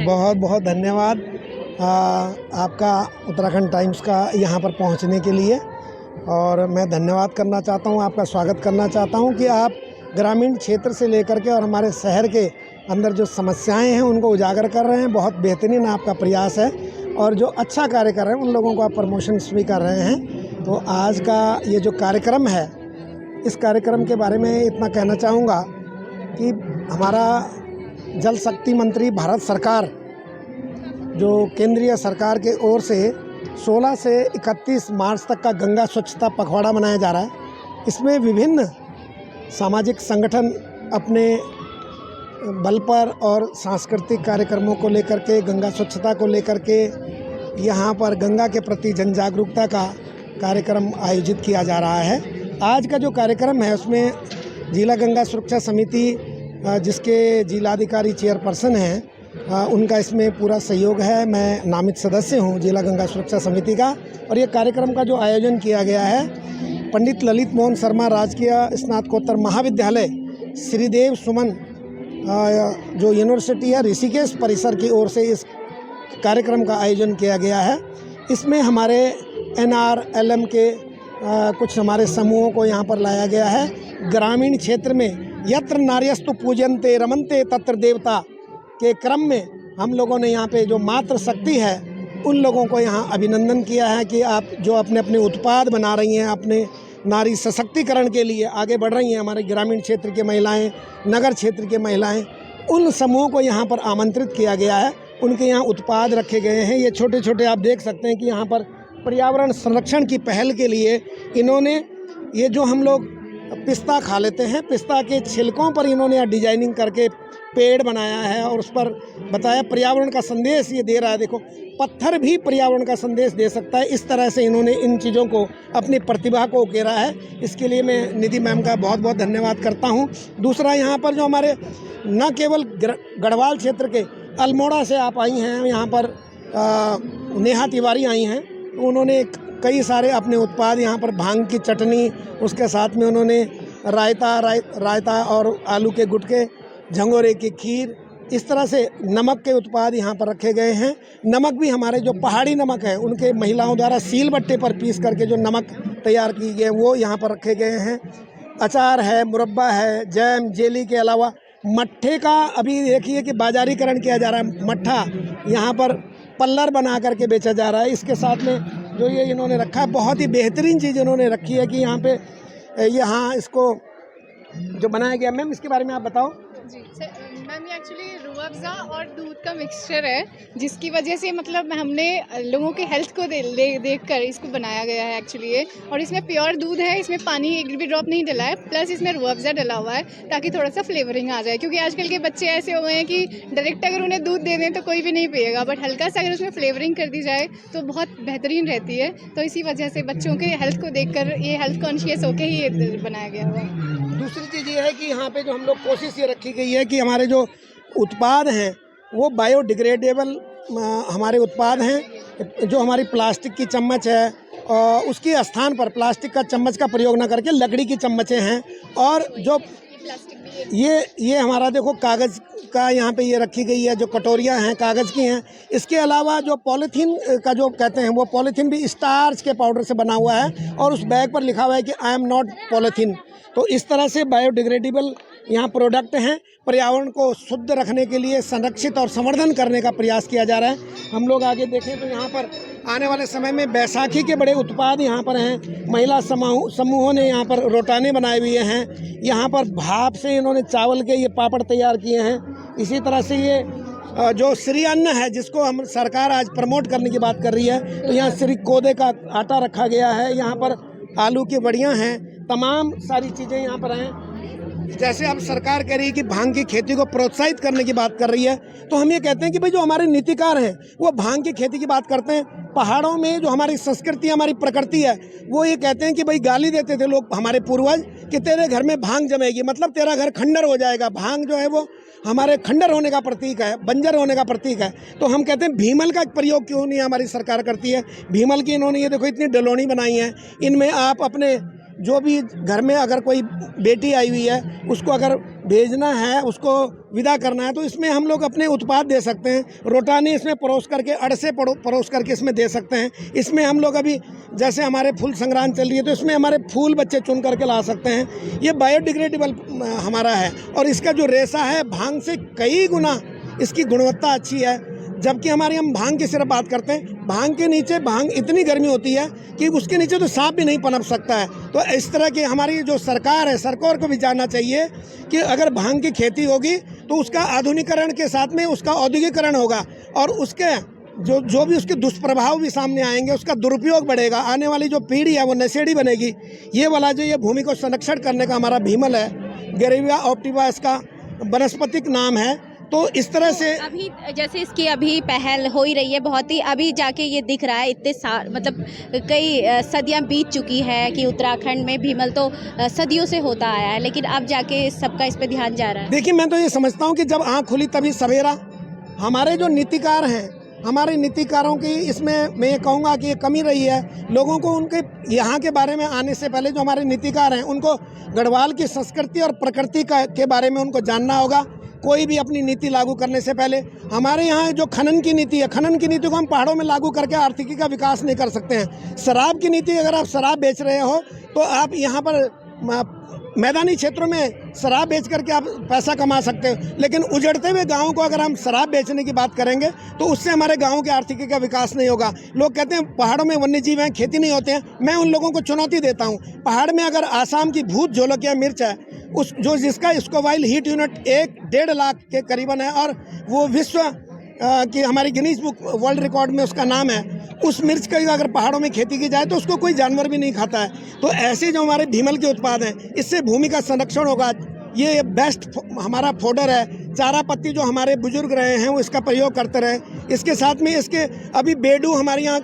बहुत बहुत धन्यवाद आपका उत्तराखंड टाइम्स का यहाँ पर पहुँचने के लिए। और मैं धन्यवाद करना चाहता हूँ, आपका स्वागत करना चाहता हूँ कि आप ग्रामीण क्षेत्र से लेकर के और हमारे शहर के अंदर जो समस्याएं हैं उनको उजागर कर रहे हैं। बहुत बेहतरीन आपका प्रयास है और जो अच्छा कार्य कर रहे हैं उन लोगों को आप प्रमोशंस भी कर रहे हैं। तो आज का ये जो कार्यक्रम है, इस कार्यक्रम के बारे में इतना कहना चाहूँगा कि हमारा जल शक्ति मंत्री भारत सरकार, जो केंद्रीय सरकार के ओर से 16 से 31 मार्च तक का गंगा स्वच्छता पखवाड़ा मनाया जा रहा है। इसमें विभिन्न सामाजिक संगठन अपने बल पर और सांस्कृतिक कार्यक्रमों को लेकर के, गंगा स्वच्छता को लेकर के यहाँ पर गंगा के प्रति जन जागरूकता का कार्यक्रम आयोजित किया जा रहा है। आज का जो कार्यक्रम है उसमें जिला गंगा सुरक्षा समिति, जिसके जिलाधिकारी चेयरपर्सन हैं, उनका इसमें पूरा सहयोग है। मैं नामित सदस्य हूं जिला गंगा सुरक्षा समिति का। और ये कार्यक्रम का जो आयोजन किया गया है, पंडित ललित मोहन शर्मा राजकीय स्नातकोत्तर महाविद्यालय श्रीदेव सुमन जो यूनिवर्सिटी है ऋषिकेश परिसर की ओर से इस कार्यक्रम का आयोजन किया गया है। इसमें हमारे NRLM के कुछ हमारे समूहों को यहाँ पर लाया गया है। ग्रामीण क्षेत्र में यत्र नार्यस्तु पूजन्ते रमन्ते तत्र देवता के क्रम में हम लोगों ने यहाँ पे जो मातृ शक्ति है उन लोगों को यहाँ अभिनंदन किया है कि आप जो अपने अपने उत्पाद बना रही हैं, अपने नारी सशक्तिकरण के लिए आगे बढ़ रही हैं। हमारे ग्रामीण क्षेत्र के महिलाएं, नगर क्षेत्र के महिलाएं, उन समूहों को यहाँ पर आमंत्रित किया गया है। उनके यहाँ उत्पाद रखे गए हैं। ये छोटे छोटे आप देख सकते हैं कि यहाँ पर पर्यावरण संरक्षण की पहल के लिए इन्होंने ये जो हम लोग पिस्ता खा लेते हैं, पिस्ता के छिलकों पर इन्होंने डिजाइनिंग करके पेड़ बनाया है और उस पर बताया पर्यावरण का संदेश ये दे रहा है। देखो, पत्थर भी पर्यावरण का संदेश दे सकता है। इस तरह से इन्होंने इन चीज़ों को, अपनी प्रतिभा को उकेरा है। इसके लिए मैं निधि मैम का बहुत बहुत धन्यवाद करता हूँ। दूसरा, यहाँ पर जो हमारे न केवल गढ़वाल क्षेत्र के अल्मोड़ा से आप आई हैं, यहाँ पर नेहा तिवारी आई हैं, उन्होंने कई सारे अपने उत्पाद यहाँ पर, भांग की चटनी, उसके साथ में उन्होंने रायता और आलू के गुटके, झंगोरे की खीर, इस तरह से नमक के उत्पाद यहाँ पर रखे गए हैं। नमक भी हमारे जो पहाड़ी नमक है उनके महिलाओं द्वारा सील बट्टे पर पीस करके जो नमक तैयार की गए वो यहाँ पर रखे गए हैं। अचार है, मुरब्बा है, जैम, जेली के अलावा मट्ठे का अभी देखिए कि बाजारीकरण किया जा रहा है। मट्ठा यहाँ पर पल्लर बना करके बेचा जा रहा है। इसके साथ में जो ये इन्होंने रखा है, बहुत ही बेहतरीन चीज़ इन्होंने रखी है कि यहाँ पे यहाँ इसको जो बनाया गया। मैम, इसके बारे में आप बताओ। जी मैम, ये एक्चुअली रूह अफ़ज़ा और दूध का मिक्सचर है, जिसकी वजह से मतलब हमने लोगों के हेल्थ को देखकर इसको बनाया गया है एक्चुअली ये। और इसमें प्योर दूध है, इसमें पानी एक भी ड्रॉप नहीं डला है, प्लस इसमें रूह अफ़ज़ा डला हुआ है ताकि थोड़ा सा फ्लेवरिंग आ जाए। क्योंकि आजकल के बच्चे ऐसे हो गए हैं कि डायरेक्ट अगर उन्हें दूध दे दें तो कोई भी नहीं पिएगा, बट हल्का सा अगर उसमें फ्लेवरिंग कर दी जाए तो बहुत बेहतरीन रहती है। तो इसी वजह से बच्चों के हेल्थ को देखकर ये हेल्थ कॉन्शियस होकर ही ये बनाया गया हुआ है। दूसरी चीज़ ये है कि यहाँ पे जो हम लोग कोशिश ये रखी गई है कि हमारे जो उत्पाद हैं वो बायोडिग्रेडेबल हमारे उत्पाद हैं। जो हमारी प्लास्टिक की चम्मच है उसके स्थान पर प्लास्टिक का चम्मच का प्रयोग न करके लकड़ी की चम्मचें हैं। और जो ये हमारा देखो कागज़ का यहाँ पे ये रखी गई है, जो कटोरियाँ हैं कागज़ की हैं। इसके अलावा जो पॉलीथीन का जो कहते हैं वो पॉलीथीन भी स्टार्च के पाउडर से बना हुआ है और उस बैग पर लिखा हुआ है कि आई एम नॉट पॉलीथीन। तो इस तरह से बायोडिग्रेडेबल यहाँ प्रोडक्ट हैं। पर्यावरण को शुद्ध रखने के लिए संरक्षित और संवर्धन करने का प्रयास किया जा रहा है। हम लोग आगे देखें तो यहाँ पर आने वाले समय में बैसाखी के बड़े उत्पाद यहाँ पर हैं। महिला समूहों ने यहाँ पर रोटाने बनाए हुए हैं। यहाँ पर भाप से इन्होंने चावल के ये पापड़ तैयार किए हैं। इसी तरह से ये जो श्री अन्न है, जिसको हम सरकार आज प्रमोट करने की बात कर रही है, तो यहाँ श्री कोदे का आटा रखा गया है। यहाँ पर आलू की बड़ियाँ हैं, तमाम सारी चीज़ें यहाँ पर हैं। जैसे अब सरकार कह रही है कि भांग की खेती को प्रोत्साहित करने की बात कर रही है, तो हम ये कहते हैं कि भाई जो हमारे नीतिकार हैं वो भांग की खेती की बात करते हैं। पहाड़ों में जो हमारी संस्कृति, हमारी प्रकृति है, वो ये कहते हैं कि भाई गाली देते थे लोग, हमारे पूर्वज, कि तेरे घर में भांग जमेगी, मतलब तेरा घर खंडर हो जाएगा। भांग जो है वो हमारे खंडर होने का प्रतीक है, बंजर होने का प्रतीक है। तो हम कहते हैं भीमल का प्रयोग क्यों नहीं हमारी सरकार करती है। भीमल की इन्होंने ये देखो इतनी डलोनी बनाई है। इनमें आप अपने जो भी घर में अगर कोई बेटी आई हुई है उसको अगर भेजना है, उसको विदा करना है तो इसमें हम लोग अपने उत्पाद दे सकते हैं। रोटानी इसमें परोस करके, अड़से परोस करके इसमें दे सकते हैं। इसमें हम लोग अभी जैसे हमारे फूल संग्राम चल रही है तो इसमें हमारे फूल बच्चे चुन करके ला सकते हैं। ये बायोडिग्रेडेबल हमारा है और इसका जो रेशा है भांग से कई गुना इसकी गुणवत्ता अच्छी है। जबकि हम भांग की सिर्फ बात करते हैं, भांग के नीचे भांग इतनी गर्मी होती है कि उसके नीचे तो सांप भी नहीं पनप सकता है। तो इस तरह की हमारी जो सरकार है, सरकार को भी जानना चाहिए कि अगर भांग की खेती होगी तो उसका आधुनिकीकरण के साथ में उसका औद्योगिकरण होगा और उसके जो भी उसके दुष्प्रभाव भी सामने आएंगे, उसका दुरुपयोग बढ़ेगा। आने वाली जो पीढ़ी है वो नशेड़ी बनेगी। ये वाला जो ये भूमि को संरक्षण करने का हमारा भीमल है, गेरेविया ऑप्टिवा इसका वनस्पतिक नाम है। तो इस तरह से अभी जैसे इसकी अभी पहल हो ही रही है, बहुत ही अभी जाके ये दिख रहा है, इतने साल मतलब कई सदियां बीत चुकी है कि उत्तराखंड में भीमल तो सदियों से होता आया है, लेकिन अब जाके सबका इस पे ध्यान जा रहा है। देखिए, मैं तो ये समझता हूँ कि जब आँख खुली तभी सवेरा। हमारे जो नीतिकार हैं, हमारे नीतिकारों की इसमें मैं ये कहूँगा कि ये कमी रही है। लोगों को उनके यहाँ के बारे में आने से पहले जो हमारे नीतिकार हैं उनको गढ़वाल की संस्कृति और प्रकृति के बारे में उनको जानना होगा। कोई भी अपनी नीति लागू करने से पहले हमारे यहाँ जो खनन की नीति है, खनन की नीति को हम पहाड़ों में लागू करके आर्थिकी का विकास नहीं कर सकते हैं। शराब की नीति, अगर आप शराब बेच रहे हो तो आप यहाँ पर मैदानी क्षेत्रों में शराब बेच करके आप पैसा कमा सकते हो, लेकिन उजड़ते हुए गाँव को अगर हम शराब बेचने की बात करेंगे तो उससे हमारे गाँव के आर्थिकी का विकास नहीं होगा। लोग कहते हैं पहाड़ों में वन्य जीव हैं, खेती नहीं होते हैं। मैं उन लोगों को चुनौती देता हूँ, पहाड़ में अगर आसाम की भूत जोलकिया मिर्च है, जिसका स्कोवाइल हीट यूनिट 1-1.5 लाख के करीबन है और वो विश्व कि हमारी गिनीज बुक वर्ल्ड रिकॉर्ड में उसका नाम है, उस मिर्च की अगर पहाड़ों में खेती की जाए तो उसको कोई जानवर भी नहीं खाता है। तो ऐसे जो हमारे भीमल के उत्पाद हैं, इससे भूमि का संरक्षण होगा। ये बेस्ट हमारा फोडर है। चारा पत्ती जो हमारे बुजुर्ग रहे हैं वो इसका प्रयोग करते रहे। इसके साथ में इसके अभी बेडू हमारे यहाँ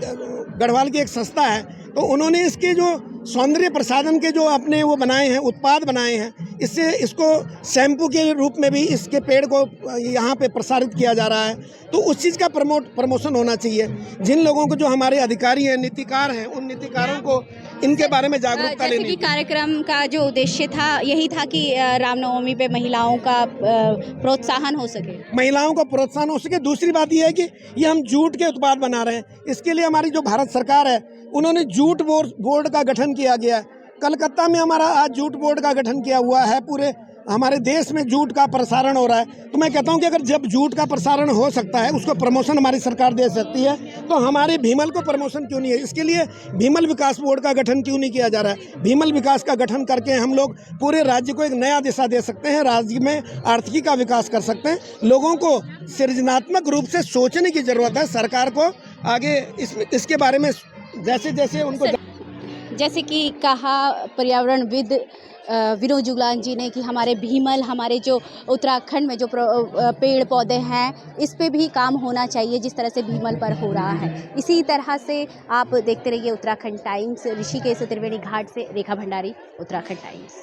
गढ़वाल की एक संस्था है, तो उन्होंने इसके जो सौंदर्य प्रसाधन के जो अपने वो बनाए हैं, उत्पाद बनाए हैं, इससे इसको शैम्पू के रूप में भी इसके पेड़ को यहाँ पे प्रसारित किया जा रहा है। तो उस चीज़ का प्रमोशन होना चाहिए। जिन लोगों को जो हमारे अधिकारी हैं, नीतिकार हैं, उन नीतिकारों को इनके बारे में जागरूकता लेनी। जैसे कि कार्यक्रम का जो उद्देश्य था यही था कि रामनवमी पे महिलाओं का प्रोत्साहन हो सके, महिलाओं का प्रोत्साहन हो सके। दूसरी बात यह है कि ये हम जूट के उत्पाद बना रहे हैं। इसके लिए हमारी जो भारत सरकार है उन्होंने जूट बोर्ड का गठन किया गया है। कलकत्ता में हमारा आज जूट बोर्ड का गठन किया हुआ है। पूरे हमारे देश में जूट का प्रसारण हो रहा है। तो मैं कहता हूं कि अगर जब जूट का प्रसारण हो सकता है, उसको प्रमोशन हमारी सरकार दे सकती है, तो हमारे भीमल को प्रमोशन क्यों नहीं है? इसके लिए भीमल विकास बोर्ड का गठन क्यों नहीं किया जा रहा है? भीमल विकास का गठन करके हम लोग पूरे राज्य को एक नया दिशा दे सकते हैं, राज्य में आर्थिकी का विकास कर सकते हैं। लोगों को सृजनात्मक रूप से सोचने की ज़रूरत है। सरकार को आगे इसके बारे में जैसे जैसे उनको जैसे कि कहा पर्यावरणविद विनोद जुगलान जी ने कि हमारे भीमल, हमारे जो उत्तराखंड में जो पेड़ पौधे हैं, इस पे भी काम होना चाहिए जिस तरह से भीमल पर हो रहा है। इसी तरह से आप देखते रहिए उत्तराखंड टाइम्स। ऋषिकेश त्रिवेणी घाट से रेखा भंडारी, उत्तराखंड टाइम्स।